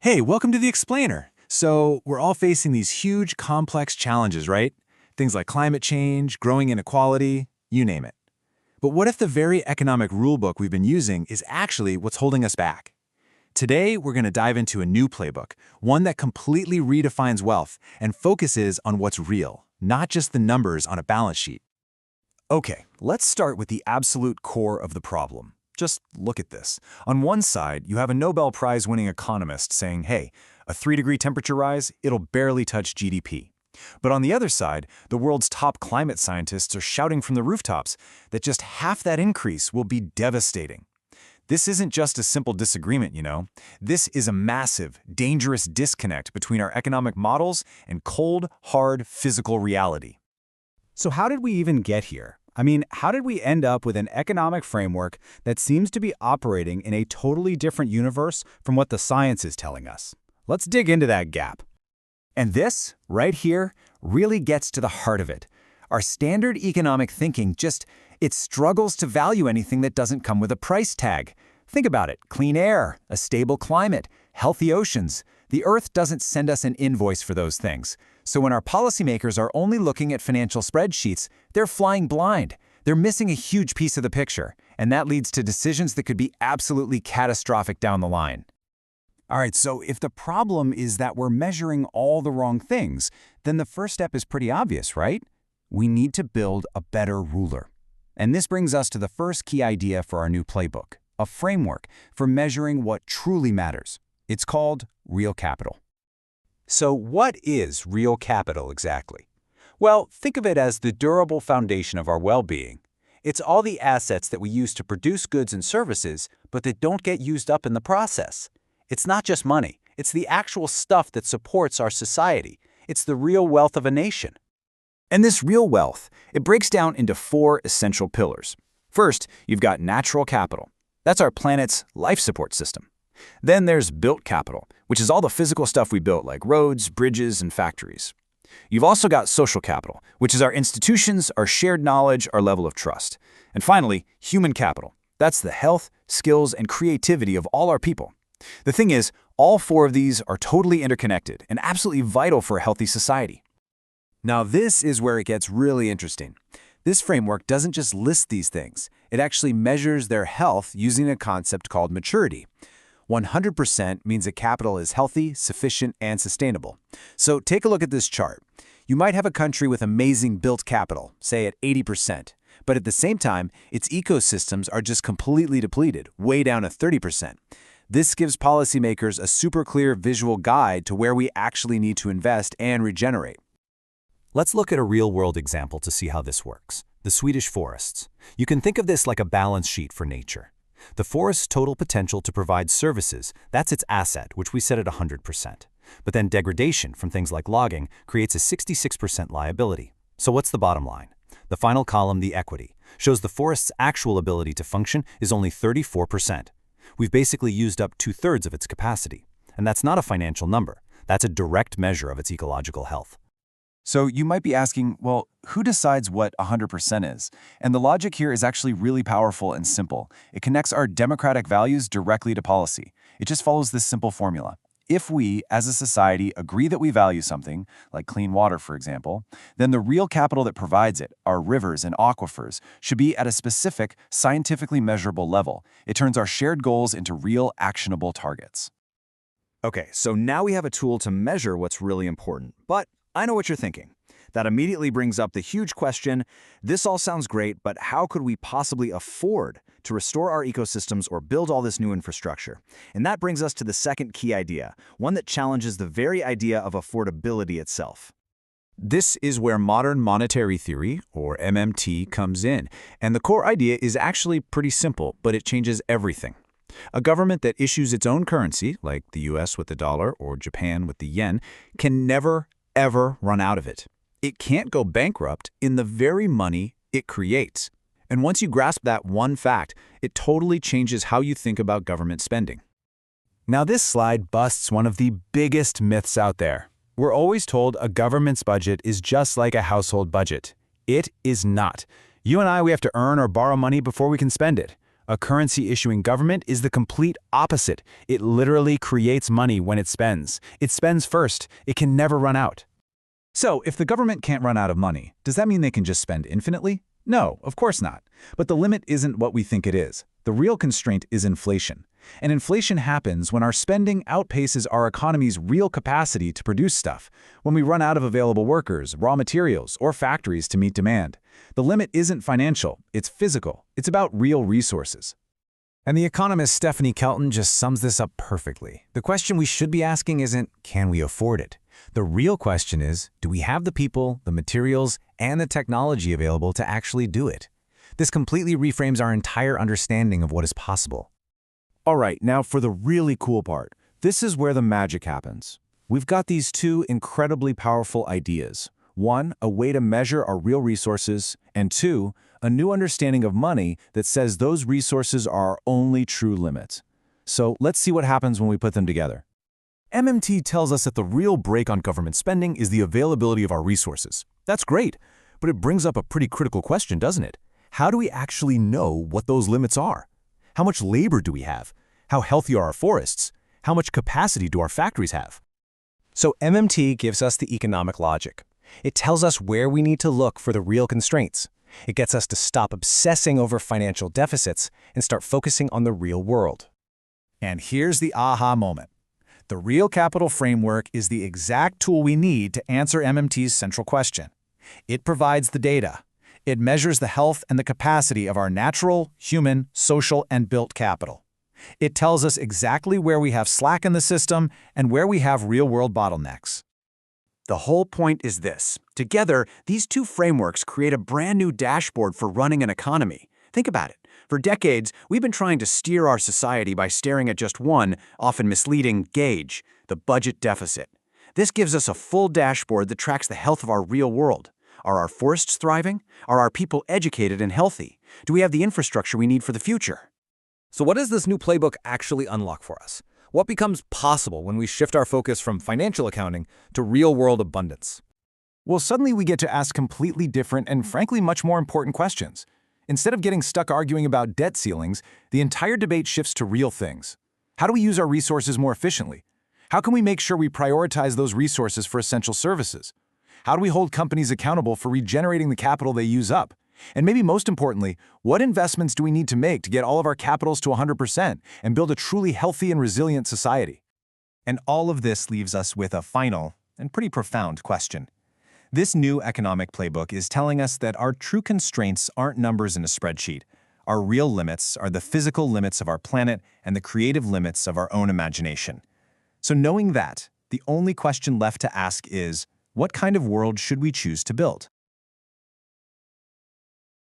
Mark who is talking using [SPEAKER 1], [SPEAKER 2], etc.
[SPEAKER 1] Hey, welcome to the Explainer. So, we're all facing these huge, complex challenges, right? Things like climate change, growing inequality, you name it. But what if the very economic rulebook we've been using is actually what's holding us back? Today, we're going to dive into a new playbook, one that completely redefines wealth and focuses on what's real, not just the numbers on a balance sheet.
[SPEAKER 2] Okay, let's start with the absolute core of the problem. Just look at this. On one side, you have a Nobel Prize-winning economist saying, hey, a 3-degree temperature rise, it'll barely touch GDP. But on the other side, the world's top climate scientists are shouting from the rooftops that just half that increase will be devastating. This isn't just a simple disagreement, you know. This is a massive, dangerous disconnect between our economic models and cold, hard, physical reality.
[SPEAKER 3] So how did we even get here? I mean, how did we end up with an economic framework that seems to be operating in a totally different universe from what the science is telling us? Let's dig into that gap.
[SPEAKER 2] And this, right here, really gets to the heart of it. Our standard economic thinking it struggles to value anything that doesn't come with a price tag. Think about it: clean air, a stable climate, healthy oceans. The Earth doesn't send us an invoice for those things. So when our policymakers are only looking at financial spreadsheets, they're flying blind. They're missing a huge piece of the picture, and that leads to decisions that could be absolutely catastrophic down the line.
[SPEAKER 3] All right, so if the problem is that we're measuring all the wrong things, then the first step is pretty obvious, right? We need to build a better ruler. And this brings us to the first key idea for our new playbook, a framework for measuring what truly matters. It's called real capital.
[SPEAKER 4] So what is real capital exactly? Well, think of it as the durable foundation of our well-being. It's all the assets that we use to produce goods and services, but that don't get used up in the process. It's not just money. It's the actual stuff that supports our society. It's the real wealth of a nation.
[SPEAKER 2] And this real wealth, it breaks down into 4 essential pillars. First, you've got natural capital. That's our planet's life support system. Then there's built capital, which is all the physical stuff we built, like roads, bridges, and factories. You've also got social capital, which is our institutions, our shared knowledge, our level of trust. And finally, human capital. That's the health, skills, and creativity of all our people. The thing is, all 4 of these are totally interconnected and absolutely vital for a healthy society.
[SPEAKER 1] Now, this is where it gets really interesting. This framework doesn't just list these things. It actually measures their health using a concept called maturity. 100% means that capital is healthy, sufficient, and sustainable. So take a look at this chart. You might have a country with amazing built capital, say at 80%, but at the same time, its ecosystems are just completely depleted, way down to 30%. This gives policymakers a super clear visual guide to where we actually need to invest and regenerate.
[SPEAKER 4] Let's look at a real-world example to see how this works. The Swedish forests. You can think of this like a balance sheet for nature. The forest's total potential to provide services, that's its asset, which we set at 100%. But then degradation from things like logging creates a 66% liability. So what's the bottom line? The final column, the equity, shows the forest's actual ability to function is only 34%. We've basically used up 2/3 of its capacity. And that's not a financial number. That's a direct measure of its ecological health.
[SPEAKER 2] So you might be asking, well, who decides what 100% is? And the logic here is actually really powerful and simple. It connects our democratic values directly to policy. It just follows this simple formula. If we, as a society, agree that we value something, like clean water, for example, then the real capital that provides it, our rivers and aquifers, should be at a specific, scientifically measurable level. It turns our shared goals into real, actionable targets.
[SPEAKER 3] Okay, so now we have a tool to measure what's really important. But I know what you're thinking. That immediately brings up the huge question, this all sounds great, but how could we possibly afford to restore our ecosystems or build all this new infrastructure? And that brings us to the second key idea, one that challenges the very idea of affordability itself.
[SPEAKER 1] This is where modern monetary theory, or MMT, comes in. And the core idea is actually pretty simple, but it changes everything. A government that issues its own currency, like the US with the dollar or Japan with the yen, can never, ever run out of it. It can't go bankrupt in the very money it creates. And once you grasp that one fact, it totally changes how you think about government spending. Now, this slide busts one of the biggest myths out there. We're always told a government's budget is just like a household budget. It is not. You and I, we have to earn or borrow money before we can spend it.
[SPEAKER 2] A currency-issuing government is the complete opposite. It literally creates money when it spends. It spends first. It can never run out.
[SPEAKER 1] So, if the government can't run out of money, does that mean they can just spend infinitely? No, of course not. But the limit isn't what we think it is. The real constraint is inflation. And inflation happens when our spending outpaces our economy's real capacity to produce stuff, when we run out of available workers, raw materials, or factories to meet demand. The limit isn't financial, it's physical. It's about real resources.
[SPEAKER 2] And the economist Stephanie Kelton just sums this up perfectly. The question we should be asking isn't, can we afford it? The real question is, do we have the people, the materials, and the technology available to actually do it? This completely reframes our entire understanding of what is possible.
[SPEAKER 3] All right, now for the really cool part. This is where the magic happens. We've got these two incredibly powerful ideas. One, a way to measure our real resources, and two, a new understanding of money that says those resources are our only true limits. So let's see what happens when we put them together.
[SPEAKER 4] MMT tells us that the real brake on government spending is the availability of our resources. That's great, but it brings up a pretty critical question, doesn't it? How do we actually know what those limits are? How much labor do we have? How healthy are our forests? How much capacity do our factories have?
[SPEAKER 5] So MMT gives us the economic logic. It tells us where we need to look for the real constraints. It gets us to stop obsessing over financial deficits and start focusing on the real world.
[SPEAKER 1] And here's the aha moment. The Real Capital Framework is the exact tool we need to answer MMT's central question. It provides the data. It measures the health and the capacity of our natural, human, social, and built capital. It tells us exactly where we have slack in the system and where we have real-world bottlenecks.
[SPEAKER 3] The whole point is this. Together, these two frameworks create a brand new dashboard for running an economy. Think about it. For decades, we've been trying to steer our society by staring at just one, often misleading, gauge, the budget deficit. This gives us a full dashboard that tracks the health of our real world. Are our forests thriving? Are our people educated and healthy? Do we have the infrastructure we need for the future?
[SPEAKER 5] So what does this new playbook actually unlock for us? What becomes possible when we shift our focus from financial accounting to real-world abundance?
[SPEAKER 2] Well, suddenly we get to ask completely different and frankly much more important questions. Instead of getting stuck arguing about debt ceilings, the entire debate shifts to real things. How do we use our resources more efficiently? How can we make sure we prioritize those resources for essential services? How do we hold companies accountable for regenerating the capital they use up? And maybe most importantly, what investments do we need to make to get all of our capitals to 100% and build a truly healthy and resilient society?
[SPEAKER 6] And all of this leaves us with a final and pretty profound question. This new economic playbook is telling us that our true constraints aren't numbers in a spreadsheet. Our real limits are the physical limits of our planet and the creative limits of our own imagination. So knowing that, the only question left to ask is, what kind of world should we choose to build?